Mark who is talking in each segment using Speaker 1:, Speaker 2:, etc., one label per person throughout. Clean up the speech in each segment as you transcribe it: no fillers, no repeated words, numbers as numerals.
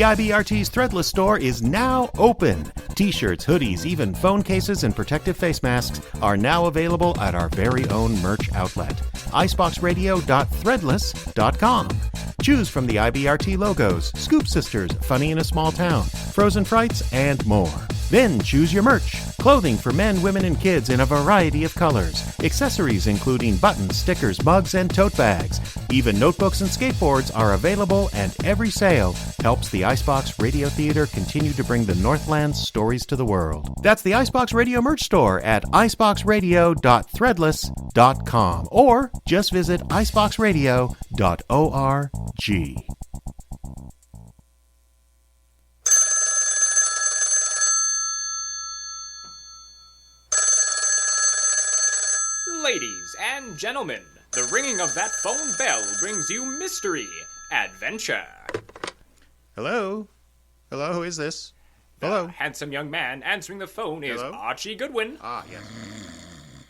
Speaker 1: The IBRT's Threadless store is now open. T-shirts, hoodies, even phone cases and protective face masks are now available at our very own merch outlet, iceboxradio.threadless.com. Choose from the IBRT logos, Scoop Sisters, Funny in a Small Town, Frozen Frights, and more. Then choose your merch. Clothing for men, women, and kids in a variety of colors. Accessories including buttons, stickers, mugs, and tote bags. Even notebooks and skateboards are available, and every sale helps the Icebox Radio Theater continue to bring the Northland's stories to the world. That's the Icebox Radio merch store at iceboxradio.threadless.com or just visit iceboxradio.org.
Speaker 2: Ladies and gentlemen, the ringing of that phone bell brings you mystery, adventure.
Speaker 1: Hello? Hello, who is this? Hello?
Speaker 2: The handsome young man answering the phone is Archie Goodwin.
Speaker 1: Ah, yes.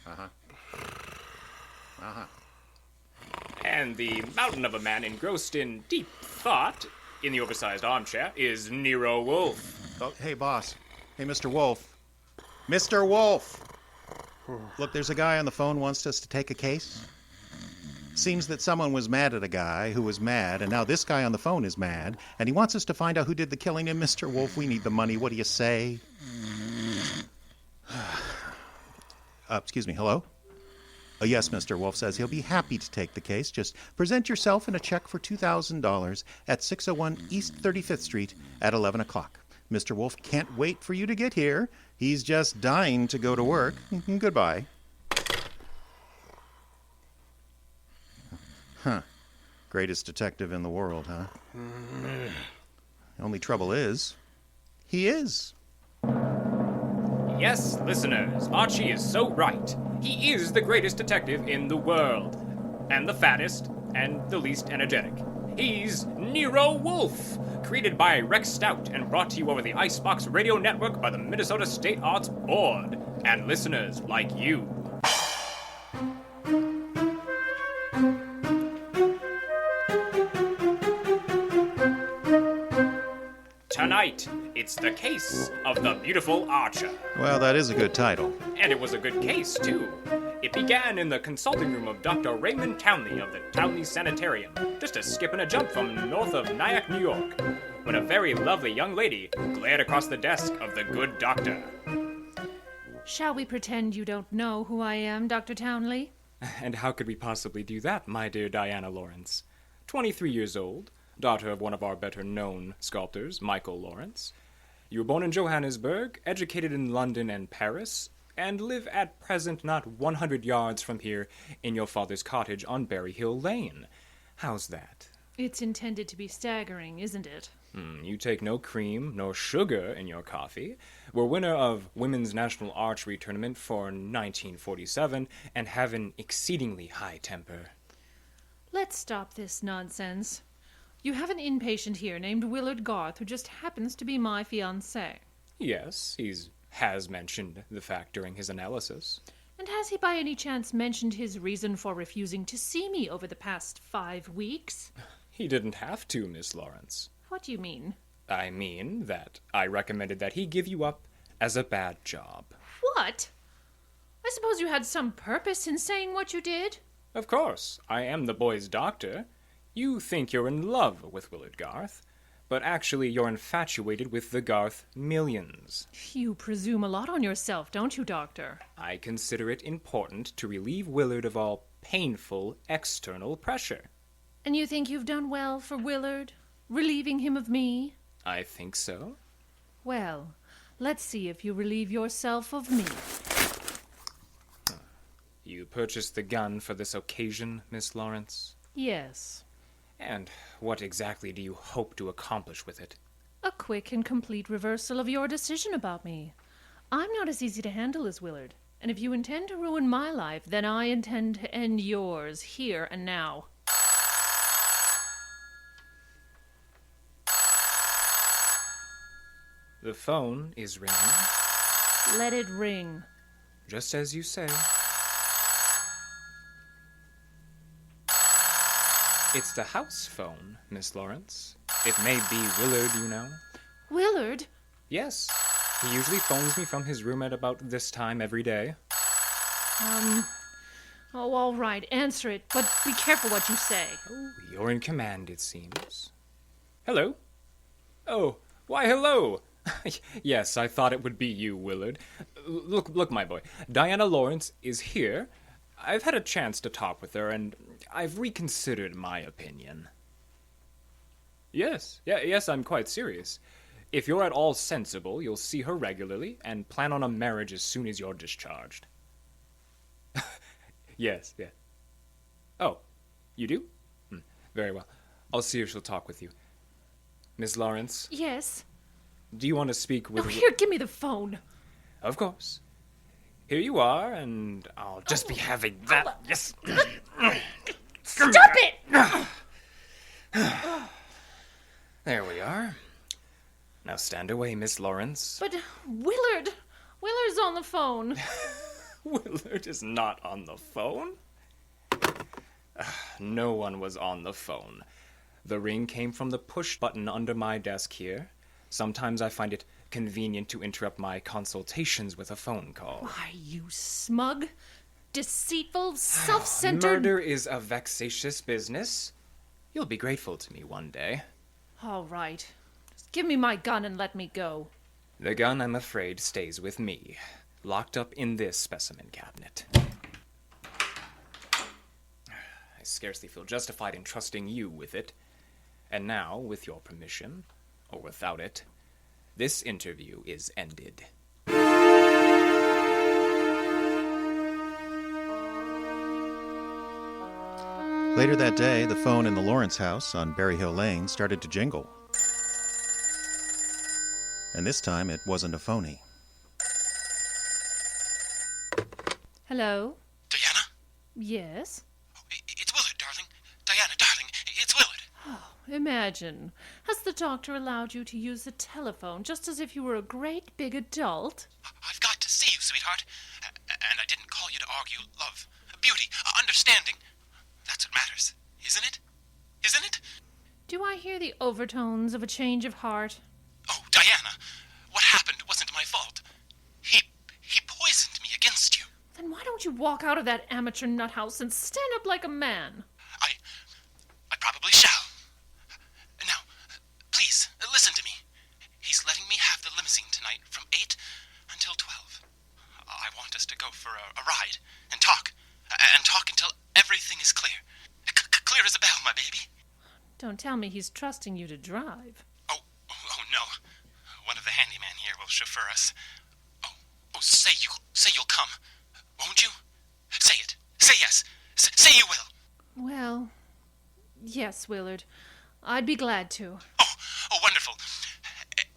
Speaker 1: Uh-huh. Uh-huh.
Speaker 2: And the mountain of a man engrossed in deep thought in the oversized armchair is Nero Wolfe.
Speaker 1: Oh, hey, boss. Hey, Mr. Wolfe. Mr. Wolfe! Look, there's a guy on the phone wants us to take a case. Seems that someone was mad at a guy who was mad, and now this guy on the phone is mad, and he wants us to find out who did the killing. And Mr. Wolfe, we need the money. What do you say? Excuse me, hello? Yes, Mr. Wolfe says he'll be happy to take the case. Just present yourself and a check for $2,000 at 601 East 35th Street at 11 o'clock. Mr. Wolfe can't wait for you to get here. He's just dying to go to work. Goodbye. Huh. Greatest detective in the world, huh? The only trouble is, he is.
Speaker 2: Yes, listeners, Archie is so right. He is the greatest detective in the world. And the fattest, and the least energetic. He's Nero Wolfe, created by Rex Stout and brought to you over the Icebox Radio Network by the Minnesota State Arts Board, and listeners like you. Tonight, it's the case of the beautiful Archer.
Speaker 1: Well, that is a good title.
Speaker 2: And it was a good case, too. It began in the consulting room of Dr. Raymond Townley of the Townley Sanitarium, just a skip and a jump from north of Nyack, New York, when a very lovely young lady glared across the desk of the good doctor.
Speaker 3: Shall we pretend you don't know who I am, Dr. Townley?
Speaker 2: And how could we possibly do that, my dear Diana Lawrence? 23 years old, daughter of one of our better-known sculptors, Michael Lawrence. You were born in Johannesburg, educated in London and Paris, and live at present not 100 yards from here in your father's cottage on Berry Hill Lane. How's that?
Speaker 3: It's intended to be staggering, isn't it?
Speaker 2: You take no cream nor sugar in your coffee. Were winner of Women's National Archery Tournament for 1947 and have an exceedingly high temper.
Speaker 3: Let's stop this nonsense. You have an inpatient here named Willard Garth who just happens to be my fiancé.
Speaker 2: Yes, has mentioned the fact during his analysis.
Speaker 3: And has he by any chance mentioned his reason for refusing to see me over the past 5 weeks?
Speaker 2: He didn't have to, Miss Lawrence.
Speaker 3: What do you mean?
Speaker 2: I mean that I recommended that he give you up as a bad job.
Speaker 3: What? I suppose you had some purpose in saying what you did?
Speaker 2: Of course, I am the boy's doctor. You think you're in love with Willard Garth, but actually you're infatuated with the Garth millions.
Speaker 3: You presume a lot on yourself, don't you, Doctor?
Speaker 2: I consider it important to relieve Willard of all painful external pressure.
Speaker 3: And you think you've done well for Willard, relieving him of me?
Speaker 2: I think so.
Speaker 3: Well, let's see if you relieve yourself of me.
Speaker 2: You purchased the gun for this occasion, Miss Lawrence?
Speaker 3: Yes.
Speaker 2: And what exactly do you hope to accomplish with it?
Speaker 3: A quick and complete reversal of your decision about me. I'm not as easy to handle as Willard, and if you intend to ruin my life, then I intend to end yours here and now.
Speaker 2: The phone is ringing.
Speaker 3: Let it ring.
Speaker 2: Just as you say. It's the house phone, Miss Lawrence. It may be Willard, you know.
Speaker 3: Willard?
Speaker 2: Yes. He usually phones me from his room at about this time every day.
Speaker 3: Oh, all right, answer it, but be careful what you say.
Speaker 2: Oh, you're in command, it seems. Hello? Oh, why, hello! Yes, I thought it would be you, Willard. Look, my boy. Diana Lawrence is here. I've had a chance to talk with her, and I've reconsidered my opinion. Yes, I'm quite serious. If you're at all sensible, you'll see her regularly and plan on a marriage as soon as you're discharged. Yes. Oh, you do? Very well. I'll see if she'll talk with you. Miss Lawrence?
Speaker 3: Yes?
Speaker 2: Do you want to speak with...
Speaker 3: Oh, here, give me the phone.
Speaker 2: Of course. Here you are, and I'll just be having that... Yes!
Speaker 3: Stop it!
Speaker 2: There we are. Now stand away, Miss Lawrence.
Speaker 3: But Willard's on the phone.
Speaker 2: Willard is not on the phone. No one was on the phone. The ring came from the push button under my desk here. Sometimes I find it convenient to interrupt my consultations with a phone call.
Speaker 3: Why, you smug, deceitful, self-centered...
Speaker 2: Murder is a vexatious business. You'll be grateful to me one day.
Speaker 3: All right. Just give me my gun and let me go.
Speaker 2: The gun, I'm afraid, stays with me, locked up in this specimen cabinet. I scarcely feel justified in trusting you with it. And now, with your permission, or without it, this interview is ended.
Speaker 1: Later that day, the phone in the Lawrence house on Berry Hill Lane started to jingle. And this time, it wasn't a phony.
Speaker 3: Hello?
Speaker 4: Diana?
Speaker 3: Yes?
Speaker 4: It's Willard, darling. Diana, darling, it's Willard.
Speaker 3: Imagine. Has the doctor allowed you to use the telephone just as if you were a great big adult?
Speaker 4: I've got to see you, sweetheart. And I didn't call you to argue love, beauty, understanding. That's what matters, isn't it? Isn't it?
Speaker 3: Do I hear the overtones of a change of heart?
Speaker 4: Oh, Diana, what happened wasn't my fault. He poisoned me against you.
Speaker 3: Then why don't you walk out of that amateur nut house and stand up like a man?
Speaker 4: I probably shall. Now, please, listen to me. He's letting me have the limousine tonight from 8 until 12. I want us to go for a ride and talk until everything is clear. Clear as a bell, my baby.
Speaker 3: Don't tell me he's trusting you to drive.
Speaker 4: Oh, no. One of the handyman here will chauffeur us. Oh, say you'll come. Won't you? Say it. Say yes. Say you will.
Speaker 3: Well, yes, Willard. I'd be glad to.
Speaker 4: Oh, wonderful.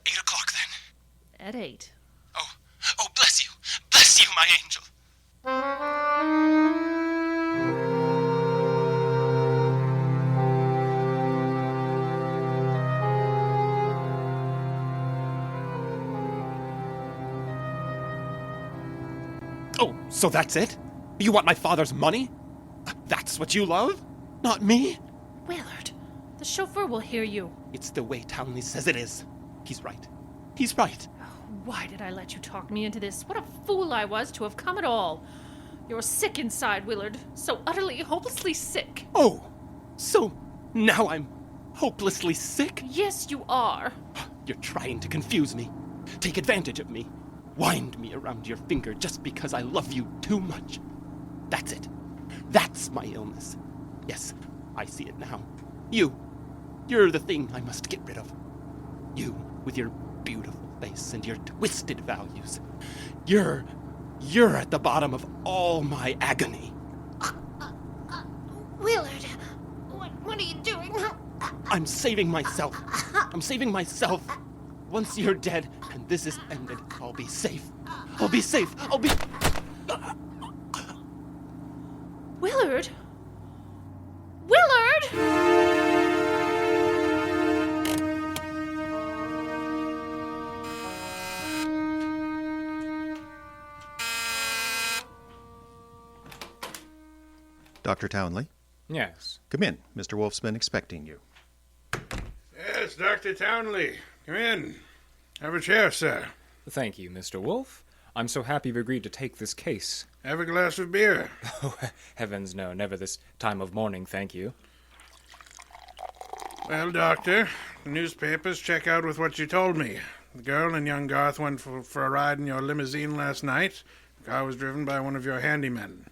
Speaker 4: 8 o'clock then.
Speaker 3: At 8.
Speaker 4: Oh, bless you. Bless you, my angel.
Speaker 5: Oh, so that's it? You want my father's money? That's what you love? Not me?
Speaker 3: Willard, the chauffeur will hear you.
Speaker 5: It's the way Townley says it is. He's right. He's right.
Speaker 3: Why did I let you talk me into this? What a fool I was to have come at all. You're sick inside, Willard. So utterly, hopelessly sick.
Speaker 5: Oh, so now I'm hopelessly sick?
Speaker 3: Yes, you are.
Speaker 5: You're trying to confuse me. Take advantage of me. Wind me around your finger just because I love you too much. That's it. That's my illness. Yes, I see it now. You're the thing I must get rid of. You, with your beautiful face and your twisted values. You're at the bottom of all my agony.
Speaker 6: Willard, what are you doing?
Speaker 5: I'm saving myself. I'm saving myself. Once you're dead and this is ended, I'll be safe. I'll be safe. I'll be...
Speaker 3: Willard? Willard!
Speaker 1: Dr. Townley,
Speaker 2: Yes.
Speaker 1: come in. Mr. Wolfe's been expecting you.
Speaker 7: Yes, Yes, Dr. Townley. Come in. Have a chair, sir.
Speaker 2: Thank you, Mr. Wolfe. I'm so happy you've agreed to take this case.
Speaker 7: Have a glass of beer.
Speaker 2: Oh, heavens no, never this time of morning, thank you.
Speaker 7: Well, Doctor, the newspapers check out with what you told me. The girl and young Garth went for a ride in your limousine last night. The car was driven by one of your handymen.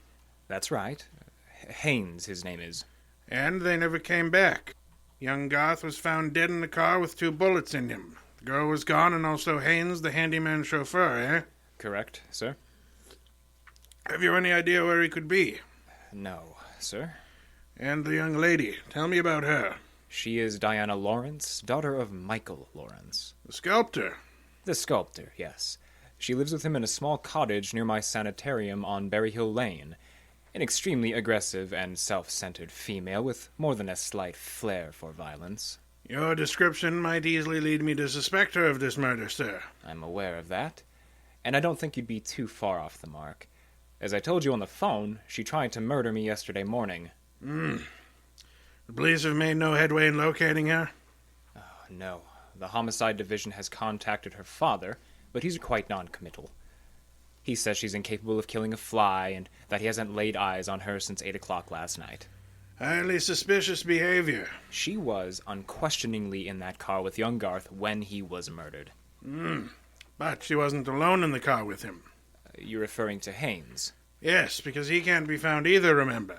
Speaker 2: That's right. Haines, his name is.
Speaker 7: And they never came back. Young Garth was found dead in the car with 2 bullets in him. The girl was gone, and also Haines, the handyman chauffeur, eh?
Speaker 2: Correct, sir?
Speaker 7: Have you any idea where he could be?
Speaker 2: No, sir.
Speaker 7: And the young lady, tell me about her.
Speaker 2: She is Diana Lawrence, daughter of Michael Lawrence.
Speaker 7: The sculptor?
Speaker 2: The sculptor, yes. She lives with him in a small cottage near my sanitarium on Berry Hill Lane. An extremely aggressive and self-centered female with more than a slight flair for violence.
Speaker 7: Your description might easily lead me to suspect her of this murder, sir.
Speaker 2: I'm aware of that, and I don't think you'd be too far off the mark. As I told you on the phone, she tried to murder me yesterday morning.
Speaker 7: The police have made no headway in locating her?
Speaker 2: Oh, no. The homicide division has contacted her father, but he's quite non-committal. He says she's incapable of killing a fly and that he hasn't laid eyes on her since 8 o'clock last night.
Speaker 7: Highly suspicious behavior.
Speaker 2: She was unquestioningly in that car with young Garth when he was murdered.
Speaker 7: But she wasn't alone in the car with him.
Speaker 2: You're referring to Haines.
Speaker 7: Yes, because he can't be found either, remember.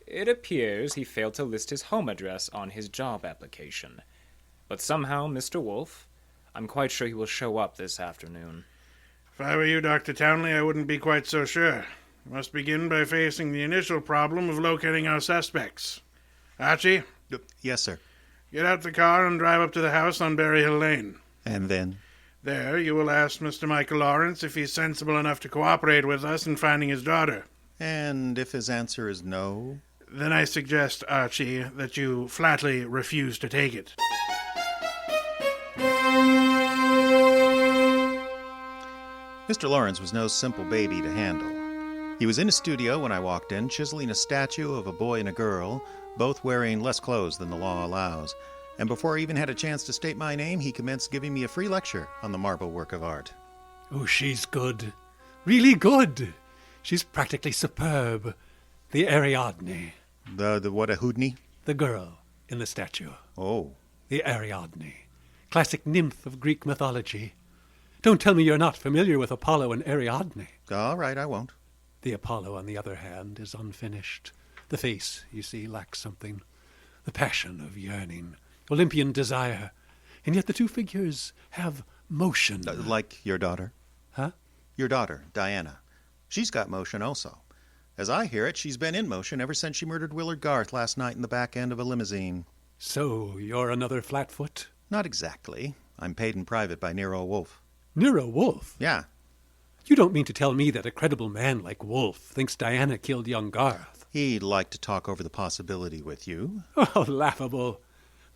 Speaker 2: It appears he failed to list his home address on his job application. But somehow, Mr. Wolfe, I'm quite sure he will show up this afternoon.
Speaker 7: If I were you, Dr. Townley, I wouldn't be quite so sure. We must begin by facing the initial problem of locating our suspects. Archie?
Speaker 1: Yes, sir.
Speaker 7: Get out the car and drive up to the house on Berry Hill Lane.
Speaker 1: And then?
Speaker 7: There, you will ask Mr. Michael Lawrence if he's sensible enough to cooperate with us in finding his daughter.
Speaker 1: And if his answer is no?
Speaker 7: Then I suggest, Archie, that you flatly refuse to take it.
Speaker 1: Mr. Lawrence was no simple baby to handle. He was in a studio when I walked in, chiseling a statue of a boy and a girl, both wearing less clothes than the law allows. And before I even had a chance to state my name, he commenced giving me a free lecture on the marble work of art.
Speaker 8: Oh, she's good. Really good. She's practically superb. The Ariadne.
Speaker 1: The what, a Houdini?
Speaker 8: The girl in the statue.
Speaker 1: Oh.
Speaker 8: The Ariadne. Classic nymph of Greek mythology. Don't tell me you're not familiar with Apollo and Ariadne.
Speaker 1: All right, I won't.
Speaker 8: The Apollo, on the other hand, is unfinished. The face, you see, lacks something. The passion of yearning. Olympian desire. And yet the two figures have motion.
Speaker 1: Like your daughter?
Speaker 8: Huh?
Speaker 1: Your daughter, Diana. She's got motion also. As I hear it, she's been in motion ever since she murdered Willard Garth last night in the back end of a limousine.
Speaker 8: So, you're another flatfoot?
Speaker 1: Not exactly. I'm paid in private by Nero Wolfe.
Speaker 8: Nero Wolfe?
Speaker 1: Yeah.
Speaker 8: You don't mean to tell me that a credible man like Wolfe thinks Diana killed young Garth?
Speaker 1: He'd like to talk over the possibility with you.
Speaker 8: Oh, laughable.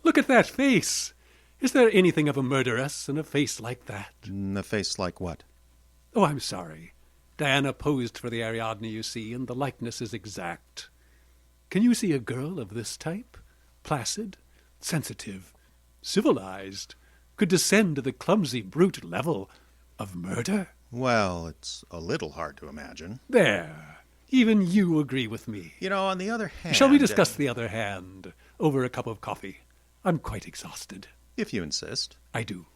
Speaker 8: Look at that face. Is there anything of a murderess in a face like that?
Speaker 1: A face like what?
Speaker 8: Oh, I'm sorry. Diana posed for the Ariadne, you see, and the likeness is exact. Can you see a girl of this type? Placid, sensitive, civilized, could descend to the clumsy, brute level of murder?
Speaker 1: Well, it's a little hard to imagine.
Speaker 8: There. Even you agree with me.
Speaker 1: You know, on the other hand...
Speaker 8: Shall we discuss the other hand over a cup of coffee? I'm quite exhausted.
Speaker 1: If you insist.
Speaker 8: I do.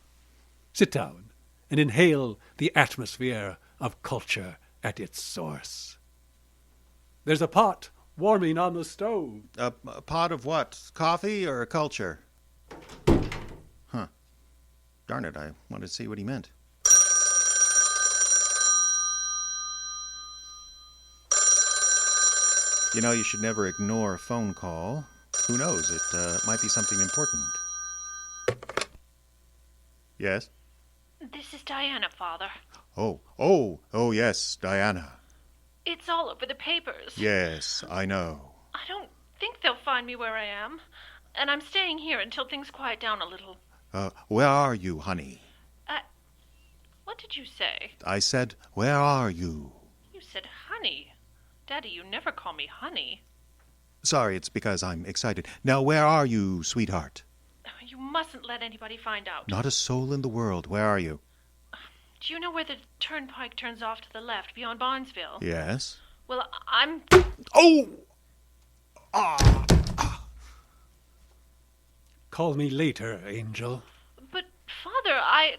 Speaker 8: Sit down and inhale the atmosphere of culture at its source. There's a pot warming on the stove.
Speaker 1: A pot of what? Coffee or culture? Huh. Darn it, I wanted to see what he meant. You know, you should never ignore a phone call. Who knows, it might be something important. Yes?
Speaker 3: This is Diana, Father.
Speaker 1: Oh, yes, Diana.
Speaker 3: It's all over the papers.
Speaker 1: Yes, I know.
Speaker 3: I don't think they'll find me where I am, and I'm staying here until things quiet down a little.
Speaker 1: Where are you, honey?
Speaker 3: What did you say?
Speaker 1: I said, where are you?
Speaker 3: You said honey. Daddy, you never call me honey.
Speaker 1: Sorry, it's because I'm excited. Now, where are you, sweetheart?
Speaker 3: You mustn't let anybody find out.
Speaker 1: Not a soul in the world. Where are you?
Speaker 3: Do you know where the turnpike turns off to the left, beyond Barnesville?
Speaker 1: Yes.
Speaker 3: Well, I'm...
Speaker 1: Oh!
Speaker 8: Call me later, Angel.
Speaker 3: But, Father, I...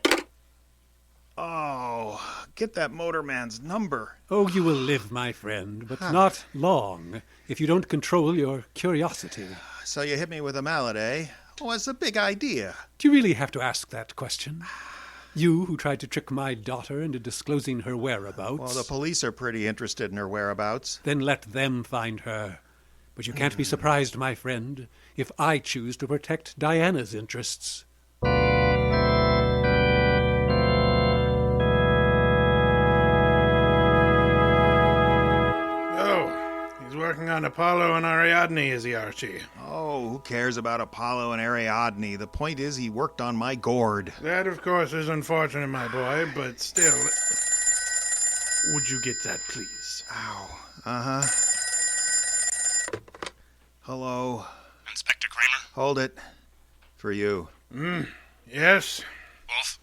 Speaker 1: Oh, get that motorman's number.
Speaker 8: Oh, you will live, my friend, but not long, if you don't control your curiosity.
Speaker 1: So you hit me with a mallet, eh? Oh, it's a big idea.
Speaker 8: Do you really have to ask that question? You who tried to trick my daughter into disclosing her whereabouts?
Speaker 1: Well, the police are pretty interested in her whereabouts.
Speaker 8: Then let them find her. But you can't be surprised, my friend, if I choose to protect Diana's interests.
Speaker 7: Working on Apollo and Ariadne, is he, Archie?
Speaker 1: Oh, who cares about Apollo and Ariadne? The point is he worked on my gourd.
Speaker 7: That, of course, is unfortunate, my boy, but still... Would you get that, please?
Speaker 1: Ow. Uh-huh. Hello.
Speaker 4: Inspector Kramer?
Speaker 1: Hold it. For you.
Speaker 7: Yes?
Speaker 4: Wolfe?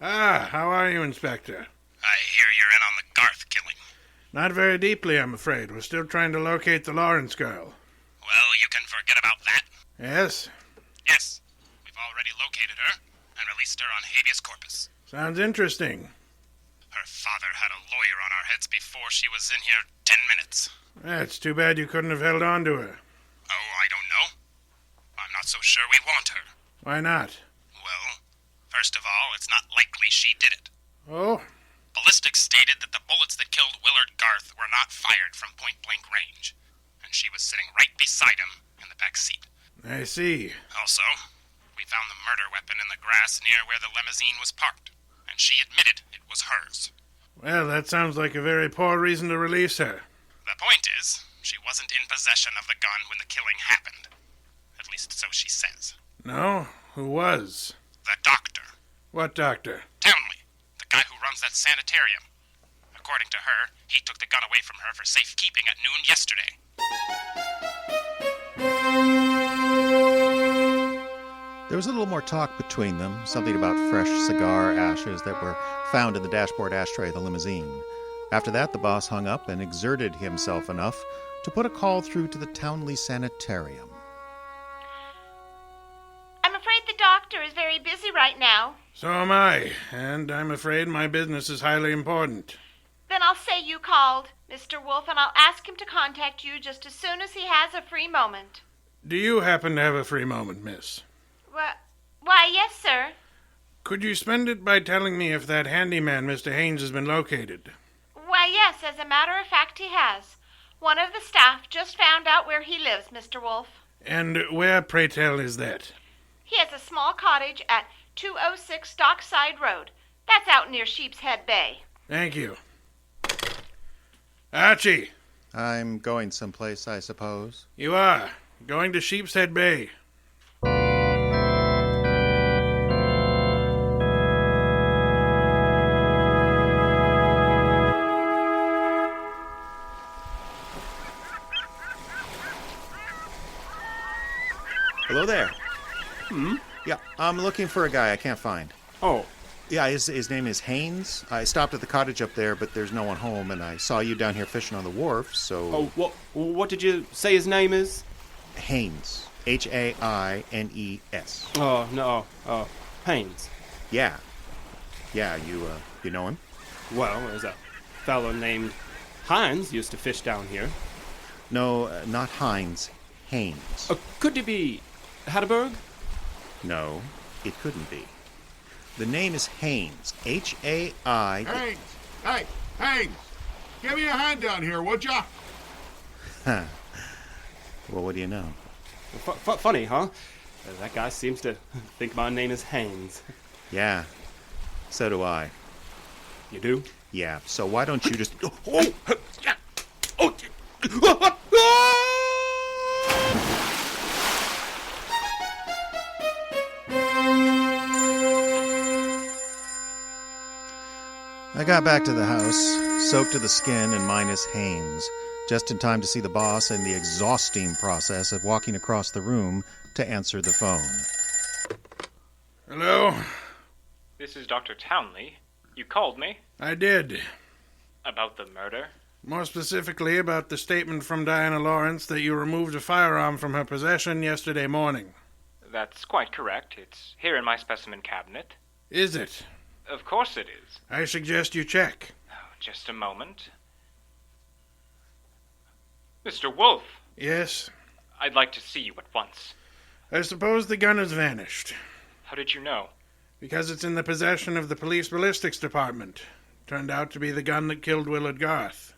Speaker 7: Ah, how are you, Inspector?
Speaker 4: I hear you're in on the Garth killing.
Speaker 7: Not very deeply, I'm afraid. We're still trying to locate the Lawrence girl.
Speaker 4: Well, you can forget about that.
Speaker 7: Yes?
Speaker 4: Yes, we've already located her and released her on habeas corpus.
Speaker 7: Sounds interesting.
Speaker 4: Her father had a lawyer on our heads before she was in here 10 minutes.
Speaker 7: It's too bad you couldn't have held on to her.
Speaker 4: Oh, I don't know. I'm not so sure we want her.
Speaker 7: Why not?
Speaker 4: Well, first of all, it's not likely she did it.
Speaker 7: Oh?
Speaker 4: Ballistics stated that the bullets that killed Willard Garth were not fired from point-blank range, and she was sitting right beside him in the back seat.
Speaker 7: I see.
Speaker 4: Also, we found the murder weapon in the grass near where the limousine was parked, and she admitted it was hers.
Speaker 7: Well, that sounds like a very poor reason to release her.
Speaker 4: The point is, she wasn't in possession of the gun when the killing happened. At least so she says.
Speaker 7: No? Who was?
Speaker 4: The doctor.
Speaker 7: What doctor?
Speaker 4: Townley, the guy who runs that sanitarium. According to her, he took the gun away from her for safekeeping at noon yesterday.
Speaker 1: There was a little more talk between them, something about fresh cigar ashes that were found in the dashboard ashtray of the limousine. After that, the boss hung up and exerted himself enough to put a call through to the Townley Sanitarium.
Speaker 6: I'm afraid the doctor is very busy right now.
Speaker 7: So am I, and I'm afraid my business is highly important.
Speaker 6: Then I'll say you called, Mr. Wolfe, and I'll ask him to contact you just as soon as he has a free moment.
Speaker 7: Do you happen to have a free moment, miss?
Speaker 6: Why, yes, sir.
Speaker 7: Could you spend it by telling me if that handyman, Mr. Haines, has been located?
Speaker 6: Why, yes, as a matter of fact, he has. One of the staff just found out where he lives, Mr. Wolfe.
Speaker 7: And where, pray tell, is that?
Speaker 6: He has a small cottage at 206 Dockside Road. That's out near Sheep's Head Bay.
Speaker 7: Thank you. Archie!
Speaker 1: I'm going someplace, I suppose.
Speaker 7: You are. Going to Sheep's Head Bay.
Speaker 1: Hello there. Yeah, I'm looking for a guy I can't find.
Speaker 5: Oh,
Speaker 1: Yeah, his name is Haines. I stopped at the cottage up there, but there's no one home, and I saw you down here fishing on the wharf, so...
Speaker 5: what did you say his name is?
Speaker 1: Haines. Haines.
Speaker 5: Oh, no, Haines.
Speaker 1: Yeah. Yeah, you know him?
Speaker 5: Well, there's a fellow named Haines used to fish down here.
Speaker 1: No, not Hines. Haines.
Speaker 5: Could it be Hatterberg?
Speaker 1: No, it couldn't be. The name is Haines. H-A-I...
Speaker 9: Haines! Hey, Haines! Give me a hand down here, would ya?
Speaker 1: Huh. Well, what do you know?
Speaker 5: Funny, huh? That guy seems to think my name is Haines.
Speaker 1: Yeah, so do I.
Speaker 5: You do?
Speaker 1: Yeah, so why don't you just... I got back to the house, soaked to the skin and minus Haines, just in time to see the boss in the exhausting process of walking across the room to answer the phone.
Speaker 7: Hello?
Speaker 2: This is Dr. Townley. You called me?
Speaker 7: I did.
Speaker 2: About the murder?
Speaker 7: More specifically about the statement from Diana Lawrence that you removed a firearm from her possession yesterday morning.
Speaker 2: That's quite correct. It's here in my specimen cabinet.
Speaker 7: Is it?
Speaker 2: Of course it is.
Speaker 7: I suggest you check.
Speaker 2: Oh, just a moment. Mr. Wolfe,
Speaker 7: Yes?
Speaker 2: I'd like to see you at once.
Speaker 7: I suppose the gun has vanished.
Speaker 2: How did you know?
Speaker 7: Because it's in the possession of the police ballistics department. Turned out to be the gun that killed Willard Garth.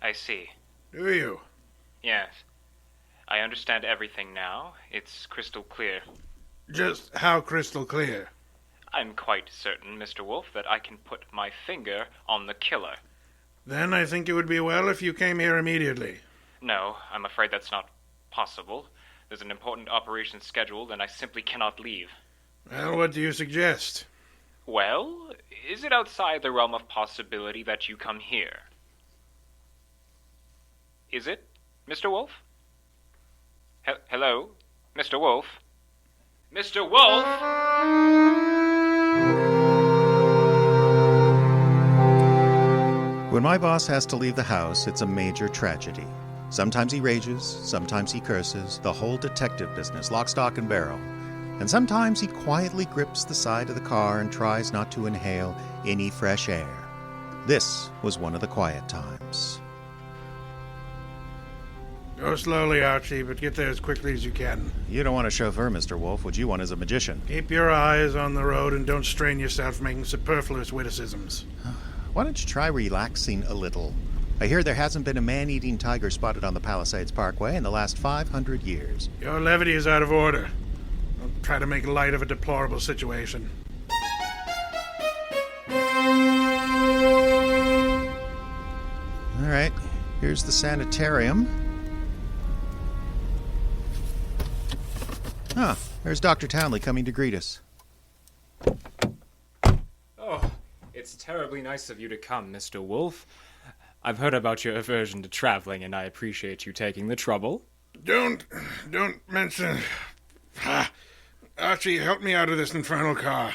Speaker 2: I see.
Speaker 7: Do you?
Speaker 2: Yes. I understand everything now. It's crystal clear.
Speaker 7: Just how crystal clear?
Speaker 2: I'm quite certain, Mr. Wolfe, that I can put my finger on the killer.
Speaker 7: Then I think it would be well if you came here immediately.
Speaker 2: No, I'm afraid that's not possible. There's an important operation scheduled, and I simply cannot leave.
Speaker 7: Well, what do you suggest?
Speaker 2: Well, is it outside the realm of possibility that you come here? Is it, Mr. Wolfe? Hello? Mr. Wolfe? Mr. Wolfe?
Speaker 1: When my boss has to leave the house, it's a major tragedy. Sometimes he rages, sometimes he curses, the whole detective business, lock, stock, and barrel. And sometimes he quietly grips the side of the car and tries not to inhale any fresh air. This was one of the quiet times.
Speaker 7: Go slowly, Archie, but get there as quickly as you can.
Speaker 1: You don't want a chauffeur, Mr. Wolfe. What you want is a magician.
Speaker 7: Keep your eyes on the road and don't strain yourself making superfluous witticisms.
Speaker 1: Why don't you try relaxing a little? I hear there hasn't been a man-eating tiger spotted on the Palisades Parkway in the last 500 years.
Speaker 7: Your levity is out of order. Don't try to make light of a deplorable situation.
Speaker 1: All right, here's the sanitarium. Ah, there's Dr. Townley coming to greet us.
Speaker 2: Oh, it's terribly nice of you to come, Mr. Wolfe. I've heard about your aversion to traveling, and I appreciate you taking the trouble.
Speaker 7: Don't mention... Archie, help me out of this infernal car.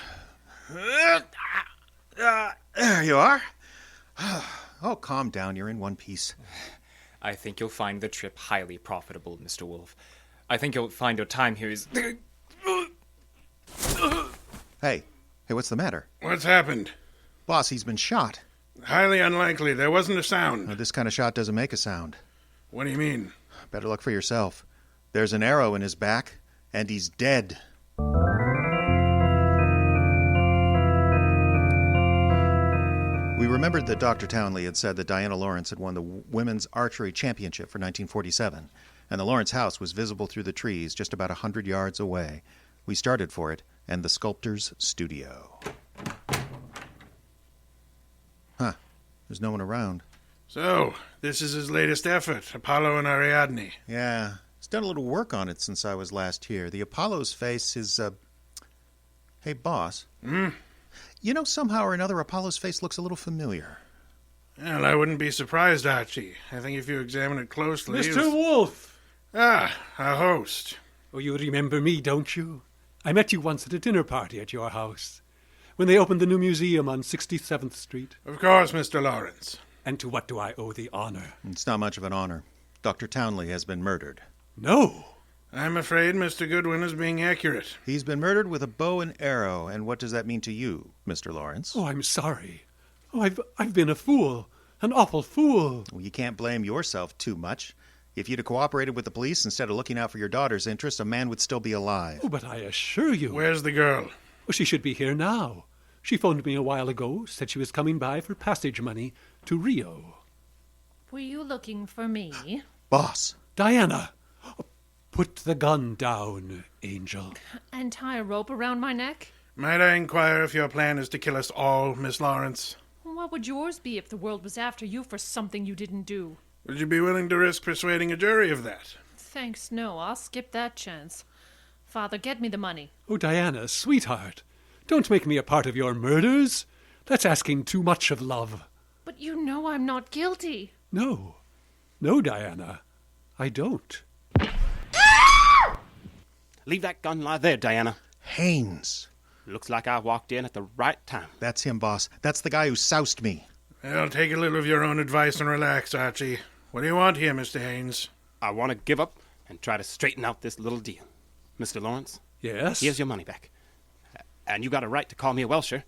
Speaker 1: There you are. Oh, calm down. You're in one piece.
Speaker 2: I think you'll find the trip highly profitable, Mr. Wolfe. I think you'll find your time here is...
Speaker 1: Hey, what's the matter?
Speaker 7: What's happened?
Speaker 1: Boss, he's been shot.
Speaker 7: Highly unlikely. There wasn't a sound.
Speaker 1: This kind of shot doesn't make a sound.
Speaker 7: What do you mean?
Speaker 1: Better look for yourself. There's an arrow in his back, and he's dead. We remembered that Dr. Townley had said that Diana Lawrence had won the Women's Archery Championship for 1947, and the Lawrence house was visible through the trees just about 100 yards away. We started for it, and the sculptor's studio. Huh. There's no one around.
Speaker 7: So, this is his latest effort, Apollo and Ariadne.
Speaker 1: Yeah. He's done a little work on it since I was last here. The Apollo's face is, Hey, boss.
Speaker 7: Hmm?
Speaker 1: You know, somehow or another, Apollo's face looks a little familiar.
Speaker 7: Well, I wouldn't be surprised, Archie. I think if you examine it closely...
Speaker 8: Mr. Wolfe!
Speaker 7: Ah, a host.
Speaker 8: Oh, you remember me, don't you? I met you once at a dinner party at your house, when they opened the new museum on 67th Street.
Speaker 7: Of course, Mr. Lawrence.
Speaker 8: And to what do I owe the honor?
Speaker 1: It's not much of an honor. Dr. Townley has been murdered.
Speaker 8: No!
Speaker 7: I'm afraid Mr. Goodwin is being accurate.
Speaker 1: He's been murdered with a bow and arrow, and what does that mean to you, Mr. Lawrence?
Speaker 8: Oh, I'm sorry. Oh, I've been a fool. An awful fool.
Speaker 1: Well, you can't blame yourself too much. If you'd have cooperated with the police instead of looking out for your daughter's interests, a man would still be alive.
Speaker 8: Oh, but I assure you...
Speaker 7: Where's the girl?
Speaker 8: Oh, she should be here now. She phoned me a while ago, said she was coming by for passage money to Rio.
Speaker 3: Were you looking for me?
Speaker 1: Boss!
Speaker 8: Diana! Put the gun down, Angel.
Speaker 3: And tie a rope around my neck?
Speaker 7: Might I inquire if your plan is to kill us all, Miss Lawrence?
Speaker 3: What would yours be if the world was after you for something you didn't do?
Speaker 7: Would you be willing to risk persuading a jury of that?
Speaker 3: Thanks, no. I'll skip that chance. Father, get me the money.
Speaker 8: Oh, Diana, sweetheart, don't make me a part of your murders. That's asking too much of love.
Speaker 3: But you know I'm not guilty.
Speaker 8: No, Diana, I don't.
Speaker 5: Leave that gun lie there, Diana.
Speaker 1: Haines!
Speaker 5: Looks like I walked in at the right time.
Speaker 1: That's him, boss. That's the guy who soused me.
Speaker 7: Well, take a little of your own advice and relax, Archie. What do you want here, Mr. Haines?
Speaker 5: I want to give up and try to straighten out this little deal. Mr. Lawrence?
Speaker 8: Yes?
Speaker 5: Here's your money back. And you got a right to call me a Welsher.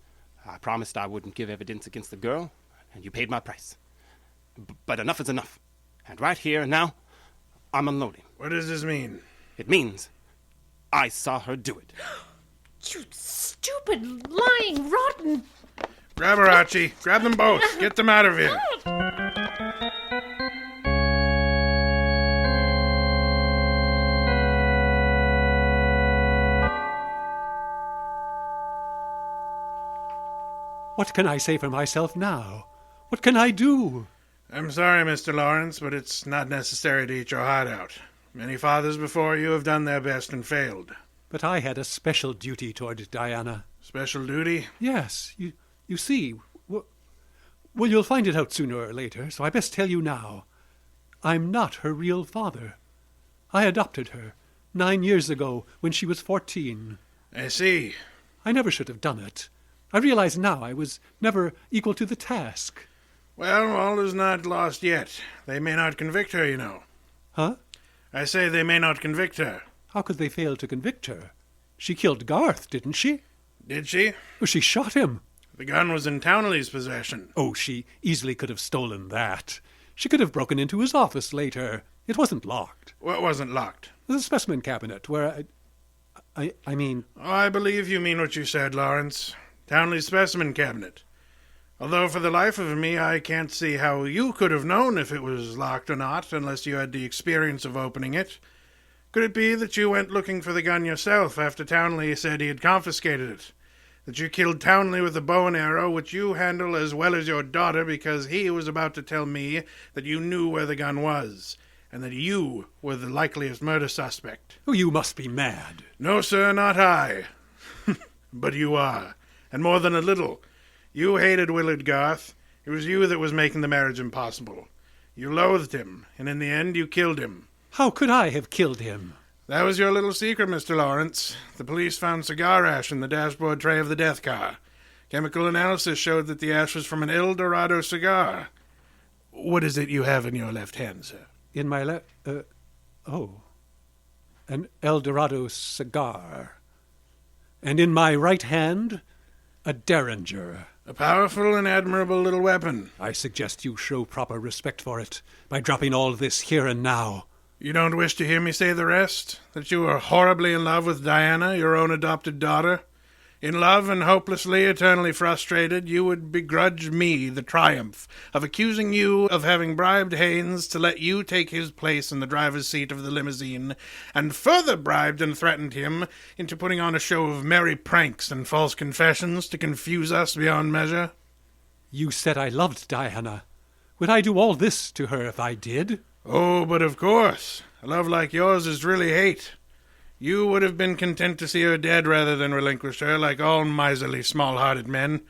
Speaker 5: I promised I wouldn't give evidence against the girl, and you paid my price. But enough is enough. And right here and now, I'm unloading.
Speaker 7: What does this mean?
Speaker 5: It means I saw her do it.
Speaker 3: You stupid, lying, rotten...
Speaker 7: Grab her, Archie. Grab them both. Get them out of here.
Speaker 8: What can I say for myself now? What can I do?
Speaker 7: I'm sorry, Mr. Lawrence, but it's not necessary to eat your heart out. Many fathers before you have done their best and failed.
Speaker 8: But I had a special duty toward Diana.
Speaker 7: Special duty?
Speaker 8: Yes, you see... Well, you'll find it out sooner or later, so I best tell you now. I'm not her real father. I adopted her 9 years ago when she was 14.
Speaker 7: I see.
Speaker 8: I never should have done it. I realize now I was never equal to the task.
Speaker 7: Well, all is not lost yet. They may not convict her, you know.
Speaker 8: Huh?
Speaker 7: I say they may not convict her.
Speaker 8: How could they fail to convict her? She killed Garth, didn't she?
Speaker 7: Did she?
Speaker 8: Oh, she shot him.
Speaker 7: The gun was in Townley's possession.
Speaker 8: Oh, she easily could have stolen that. She could have broken into his office later. It wasn't locked.
Speaker 7: What wasn't locked?
Speaker 8: The specimen cabinet, where I mean...
Speaker 7: Oh, I believe you mean what you said, Lawrence. Townley's specimen cabinet. Although for the life of me, I can't see how you could have known if it was locked or not, unless you had the experience of opening it. Could it be that you went looking for the gun yourself after Townley said he had confiscated it? That you killed Townley with a bow and arrow, which you handle as well as your daughter, because he was about to tell me that you knew where the gun was, and that you were the likeliest murder suspect?
Speaker 8: Oh, you must be mad.
Speaker 7: No, sir, not I. But you are, and more than a little. You hated Willard Garth. It was you that was making the marriage impossible. You loathed him, and in the end you killed him.
Speaker 8: How could I have killed him?
Speaker 7: That was your little secret, Mr. Lawrence. The police found cigar ash in the dashboard tray of the death car. Chemical analysis showed that the ash was from an El Dorado cigar. What is it you have in your left hand, sir?
Speaker 8: In my an El Dorado cigar. And in my right hand, a derringer.
Speaker 7: A powerful and admirable little weapon.
Speaker 8: I suggest you show proper respect for it by dropping all this here and now.
Speaker 7: You don't wish to hear me say the rest? That you are horribly in love with Diana, your own adopted daughter? In love and hopelessly, eternally frustrated, you would begrudge me the triumph of accusing you of having bribed Haines to let you take his place in the driver's seat of the limousine, and further bribed and threatened him into putting on a show of merry pranks and false confessions to confuse us beyond measure?
Speaker 8: You said I loved Diana. Would I do all this to her if I did?
Speaker 7: Oh, but of course. A love like yours is really hate. You would have been content to see her dead rather than relinquish her, like all miserly, small-hearted men.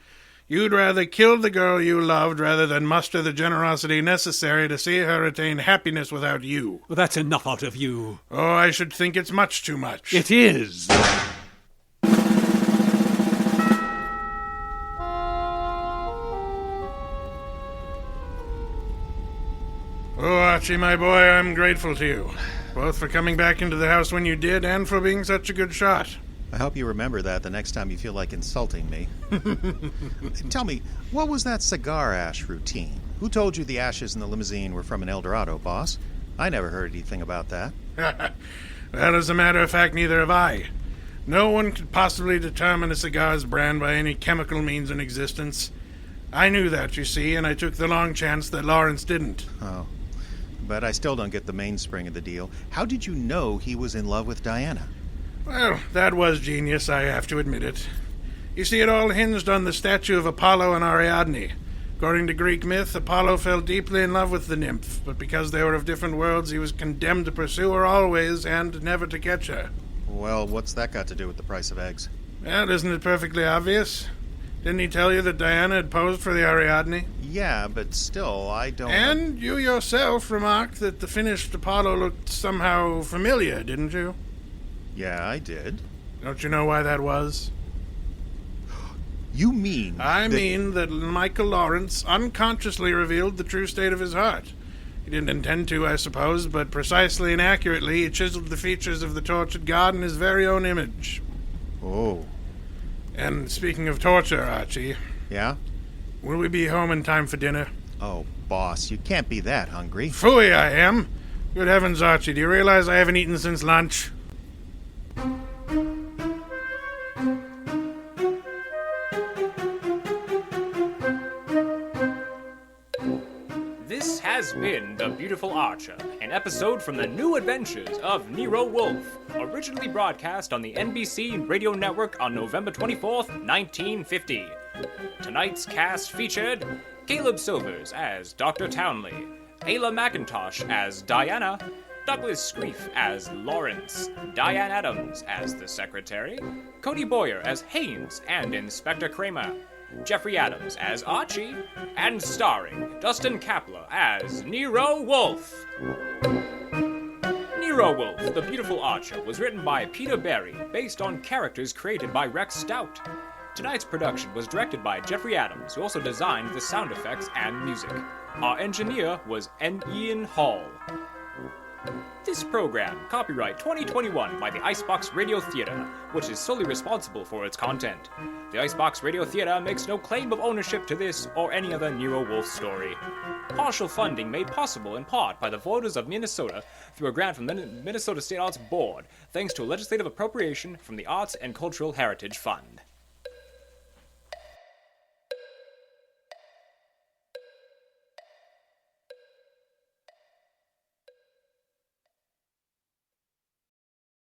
Speaker 7: You'd rather kill the girl you loved rather than muster the generosity necessary to see her attain happiness without you.
Speaker 8: Well, that's enough out of you.
Speaker 7: Oh, I should think it's much too much.
Speaker 8: It is.
Speaker 7: Oh, Archie, my boy, I'm grateful to you, both for coming back into the house when you did and for being such a good shot.
Speaker 1: I hope you remember that the next time you feel like insulting me. Tell me, what was that cigar ash routine? Who told you the ashes in the limousine were from an El Dorado, boss? I never heard anything about that.
Speaker 7: Well, as a matter of fact, neither have I. No one could possibly determine a cigar's brand by any chemical means in existence. I knew that, you see, and I took the long chance that Lawrence didn't.
Speaker 1: Oh. But I still don't get the mainspring of the deal. How did you know he was in love with Diana?
Speaker 7: Well, that was genius, I have to admit it. You see, it all hinged on the statue of Apollo and Ariadne. According to Greek myth, Apollo fell deeply in love with the nymph, but because they were of different worlds, he was condemned to pursue her always and never to catch her.
Speaker 1: Well, what's that got to do with the price of eggs?
Speaker 7: Well, isn't it perfectly obvious? Didn't he tell you that Diana had posed for the Ariadne?
Speaker 1: Yeah, but still, I don't...
Speaker 7: And you yourself remarked that the finished Apollo looked somehow familiar, didn't you?
Speaker 1: Yeah, I did.
Speaker 7: Don't you know why that was?
Speaker 1: You mean...
Speaker 7: I mean that Michael Lawrence unconsciously revealed the true state of his heart. He didn't intend to, I suppose, but precisely and accurately he chiseled the features of the tortured god in his very own image.
Speaker 1: Oh.
Speaker 7: And speaking of torture, Archie...
Speaker 1: Yeah?
Speaker 7: Will we be home in time for dinner?
Speaker 1: Oh, boss, you can't be that hungry.
Speaker 7: Phooey, I am. Good heavens, Archie, do you realize I haven't eaten since lunch?
Speaker 2: This has been The Beautiful Archer, an episode from the new Adventures of Nero Wolfe, originally broadcast on the NBC radio network on November 24th, 1950. Tonight's cast featured Caleb Silvers as Dr. Townley, Ayla Mackintosh as Diana, Douglas Skrief as Lawrence, Diane Adams as the Secretary, Cody Boyer as Haines and Inspector Kramer, Jeffrey Adams as Archie, and starring Dustin Kapla as Nero Wolfe. Nero Wolfe, The Beautiful Archer, was written by Peter Berry, based on characters created by Rex Stout. Tonight's production was directed by Jeffrey Adams, who also designed the sound effects and music. Our engineer was Ian Hall. This program, copyright 2021 by the Icebox Radio Theater, which is solely responsible for its content. The Icebox Radio Theater makes no claim of ownership to this or any other Nero Wolfe story. Partial funding made possible in part by the voters of Minnesota through a grant from the Minnesota State Arts Board, thanks to a legislative appropriation from the Arts and Cultural Heritage Fund.